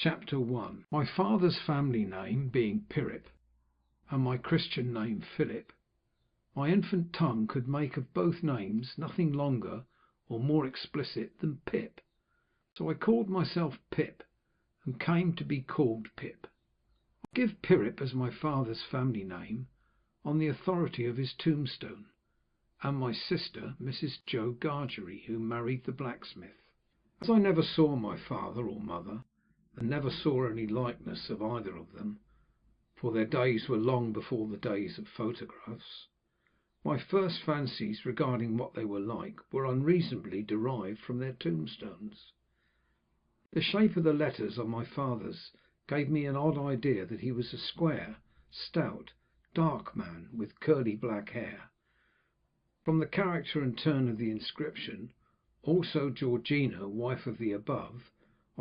Chapter 1. My father's family name being Pirrip, and my Christian name Philip, my infant tongue could make of both names nothing longer or more explicit than Pip. So I called myself Pip, and came to be called Pip. I give Pirrip as my father's family name on the authority of his tombstone, and my sister, Mrs. Joe Gargery, who married the blacksmith. As I never saw my father or mother, and never saw any likeness of either of them, for their days were long before the days of photographs, my first fancies regarding what they were like were unreasonably derived from their tombstones. The shape of the letters on my father's gave me an odd idea that he was a square, stout, dark man with curly black hair. From the character and turn of the inscription, also Georgina, wife of the above,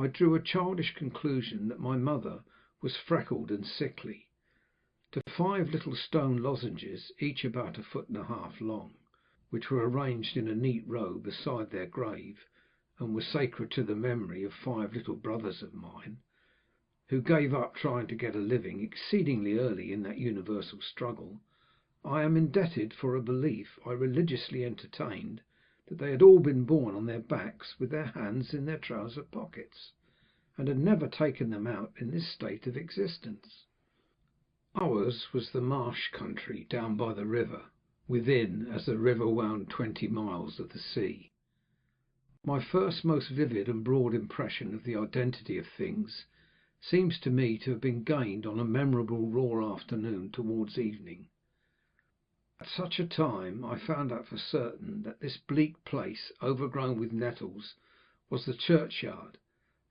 I drew a childish conclusion that my mother was freckled and sickly. To 5 little stone lozenges, each about 1.5 feet long, which were arranged in a neat row beside their grave, and were sacred to the memory of 5 little brothers of mine, who gave up trying to get a living exceedingly early in that universal struggle, I am indebted for a belief I religiously entertained that they had all been born on their backs with their hands in their trouser pockets, and had never taken them out in this state of existence. Ours was the marsh country down by the river, within, as the river wound 20 miles of the sea. My first most vivid and broad impression of the identity of things seems to me to have been gained on a memorable raw afternoon towards evening. At such a time I found out for certain that this bleak place, overgrown with nettles, was the churchyard,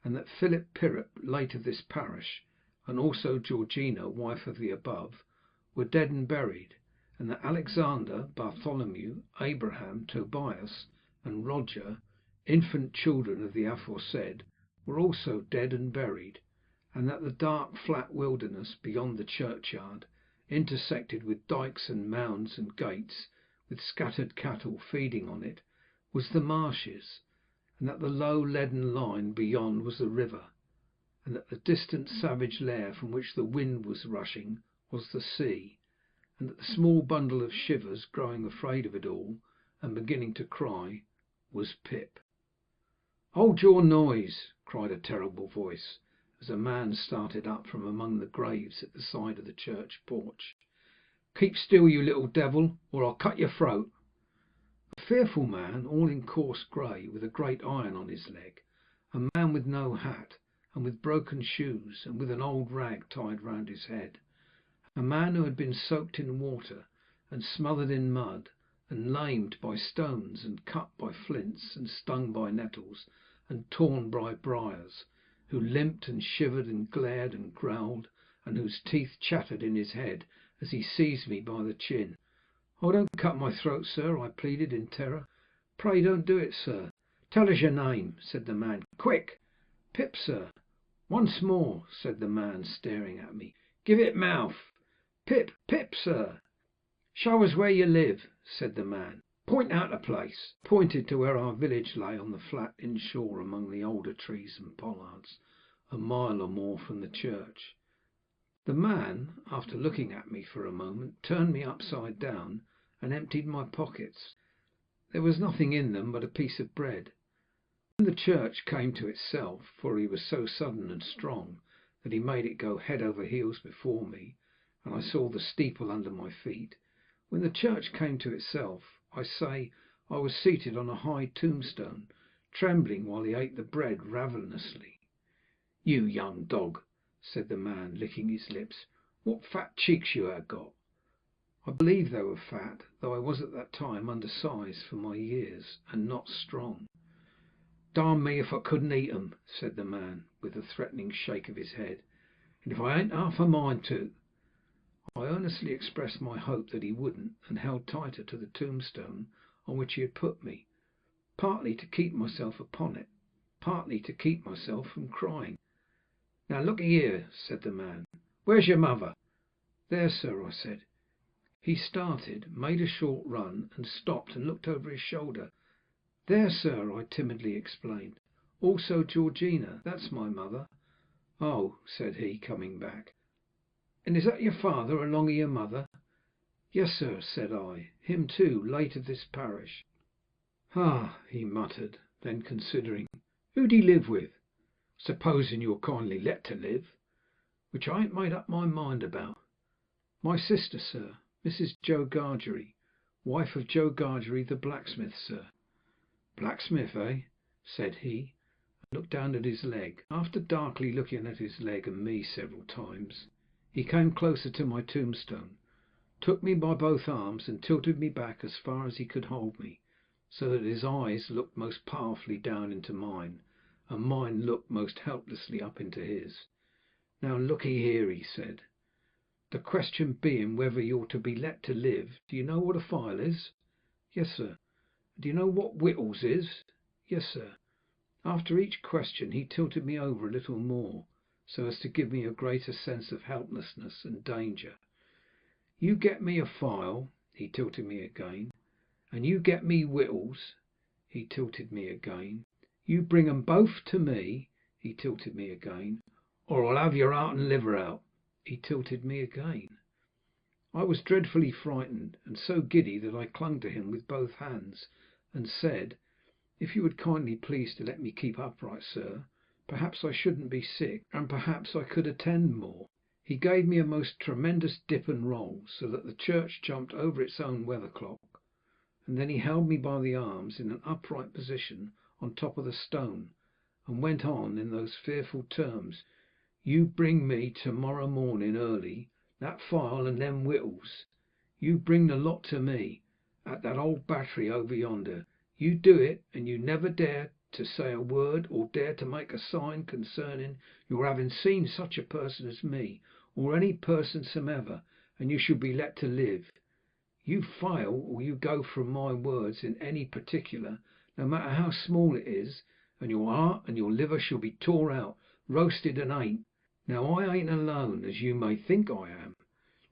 and that Philip Pirrip, late of this parish, and also Georgina, wife of the above, were dead and buried, and that Alexander, Bartholomew, Abraham, Tobias, and Roger, infant children of the aforesaid, were also dead and buried, and that the dark flat wilderness beyond the churchyard, intersected with dykes and mounds and gates, with scattered cattle feeding on it, was the marshes, and that the low leaden line beyond was the river, and that the distant savage lair from which the wind was rushing was the sea, and that the small bundle of shivers, growing afraid of it all and beginning to cry, was Pip. "Hold your noise!" cried a terrible voice, as a man started up from among the graves at the side of the church porch. "Keep still, you little devil, or I'll cut your throat." A fearful man, all in coarse grey, with a great iron on his leg, a man with no hat, and with broken shoes, and with an old rag tied round his head, a man who had been soaked in water, and smothered in mud, and lamed by stones, and cut by flints, and stung by nettles, and torn by briars, who limped and shivered and glared and growled, and whose teeth chattered in his head as he seized me by the chin. "Oh, don't cut my throat, sir," I pleaded in terror. "Pray don't do it, sir." "Tell us your name," said the man. "Quick!" "Pip, sir." "Once more," said the man, staring at me. "Give it mouth." "Pip, Pip, sir." "Show us where you live," said the man. "Point out a place." I pointed to where our village lay on the flat inshore among the alder trees and pollards, a mile or more from the church. The man, after looking at me for a moment, turned me upside down and emptied my pockets. There was nothing in them but a piece of bread. When the church came to itself, for he was so sudden and strong that he made it go head over heels before me, and I saw the steeple under my feet, when the church came to itself, I say, I was seated on a high tombstone, trembling while he ate the bread ravenously. "You young dog," said the man, licking his lips, "what fat cheeks you have got." I believe they were fat, though I was at that time undersized for my years, and not strong. "Darn me if I couldn't eat 'em," said the man, with a threatening shake of his head, "and if I ain't half a mind to." I earnestly expressed my hope that he wouldn't, and held tighter to the tombstone on which he had put me, partly to keep myself upon it, partly to keep myself from crying. "Now look here," said the man, "where's your mother?" "There, sir," I said. He started, made a short run, and stopped and looked over his shoulder. "There, sir," I timidly explained. "Also Georgina, that's my mother." "Oh," said he, coming back. "And is that your father along of your mother?" "Yes, sir," said I, "him too, late of this parish." "Ah," he muttered; then considering, "Who'd he live with, supposing you're kindly let to live? Which I ain't made up my mind about." "My sister, sir, Mrs. Joe Gargery, wife of Joe Gargery the blacksmith, sir." "Blacksmith, eh?" said he, and looked down at his leg. After darkly looking at his leg and me several times, he came closer to my tombstone, took me by both arms, and tilted me back as far as he could hold me, so that his eyes looked most powerfully down into mine, and mine looked most helplessly up into his. "Now look'ee here," he said, "the question being whether you're to be let to live, do you know what a file is?" "Yes, sir." "And do you know what whittles is?" "Yes, sir." After each question he tilted me over a little more, so as to give me a greater sense of helplessness and danger. "You get me a file," he tilted me again, "and you get me whittles," he tilted me again. "You bring 'em both to me," he tilted me again, "or I'll have your heart and liver out," he tilted me again. I was dreadfully frightened, and so giddy that I clung to him with both hands, and said, "If you would kindly please to let me keep upright, sir, perhaps I shouldn't be sick, and perhaps I could attend more." He gave me a most tremendous dip and roll, so that the church jumped over its own weathercock, and then he held me by the arms in an upright position on top of the stone, and went on in those fearful terms: "You bring me to morrow morning early that file and them whittles. You bring the lot to me at that old battery over yonder. You do it, and you never dare to say a word, or dare to make a sign concerning your having seen such a person as me, or any person somever, and you shall be let to live. You fail, or you go from my words in any particular, no matter how small it is, and your heart and your liver shall be tore out, roasted and ate. Now I ain't alone, as you may think I am.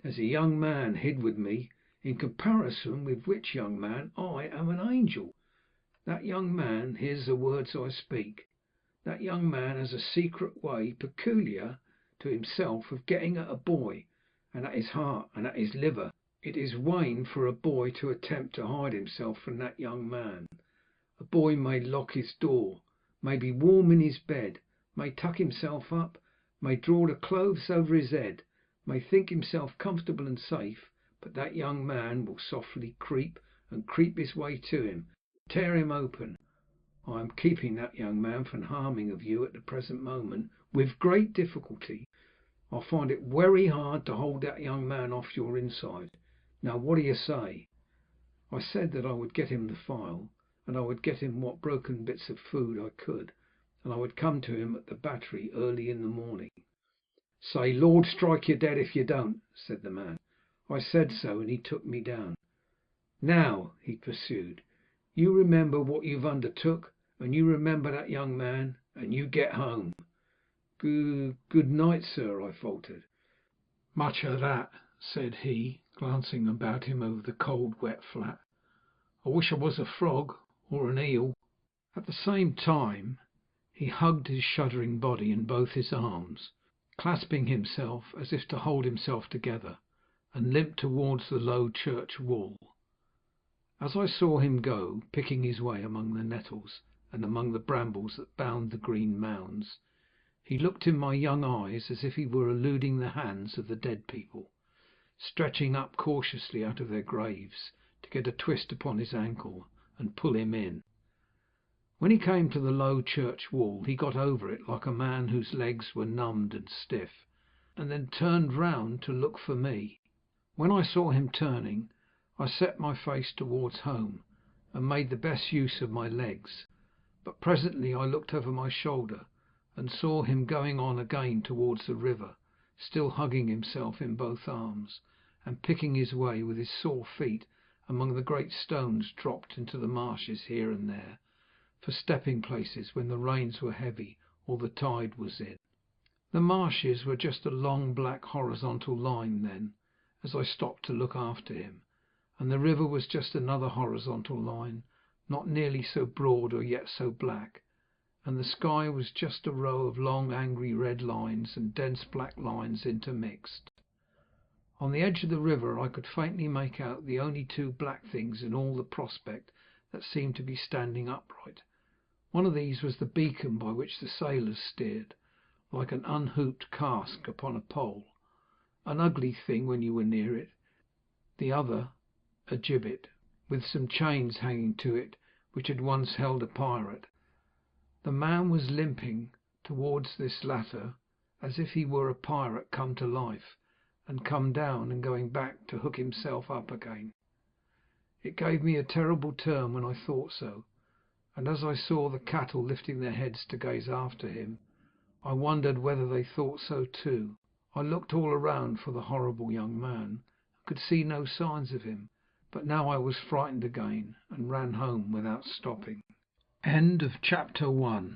There's a young man hid with me, in comparison with which young man I am an angel. That young man hears the words I speak. That young man has a secret way peculiar to himself of getting at a boy, and at his heart, and at his liver. It is vain for a boy to attempt to hide himself from that young man. A boy may lock his door, may be warm in his bed, may tuck himself up, may draw the clothes over his head, may think himself comfortable and safe, but that young man will softly creep his way to him, tear him open. I am keeping that young man from harming of you at the present moment with great difficulty. I find it very hard to hold that young man off your inside. Now what do you say?" I said that I would get him the file, and I would get him what broken bits of food I could, and I would come to him at the battery early in the morning. "Say, Lord strike you dead if you don't," said the man. I said so, and he took me down. "Now," he pursued, "you remember what you've undertook, and you remember that young man, and you get home." Good night, sir," I faltered. "Much of that," said he, glancing about him over the cold wet flat. "I wish I was a frog or an eel." At the same time he hugged his shuddering body in both his arms, clasping himself as if to hold himself together, and limped towards the low church wall. As I saw him go, picking his way among the nettles and among the brambles that bound the green mounds, he looked in my young eyes as if he were eluding the hands of the dead people, stretching up cautiously out of their graves to get a twist upon his ankle and pull him in. When he came to the low church wall, he got over it like a man whose legs were numbed and stiff, and then turned round to look for me. When I saw him turning, I set my face towards home, and made the best use of my legs. But presently I looked over my shoulder, and saw him going on again towards the river, still hugging himself in both arms, and picking his way with his sore feet among the great stones dropped into the marshes here and there, for stepping places when the rains were heavy or the tide was in. The marshes were just a long black horizontal line then, as I stopped to look after him, and the river was just another horizontal line, not nearly so broad or yet so black, and the sky was just a row of long angry red lines and dense black lines intermixed. On the edge of the river I could faintly make out the only two black things in all the prospect that seemed to be standing upright. One of these was the beacon by which the sailors steered, like an unhooped cask upon a pole, an ugly thing when you were near it; the other a gibbet, with some chains hanging to it which had once held a pirate. The man was limping towards this latter as if he were a pirate come to life, and come down and going back to hook himself up again. It gave me a terrible turn when I thought so, and as I saw the cattle lifting their heads to gaze after him, I wondered whether they thought so too. I looked all around for the horrible young man, and could see no signs of him, but now I was frightened again, and ran home without stopping. End of chapter 1.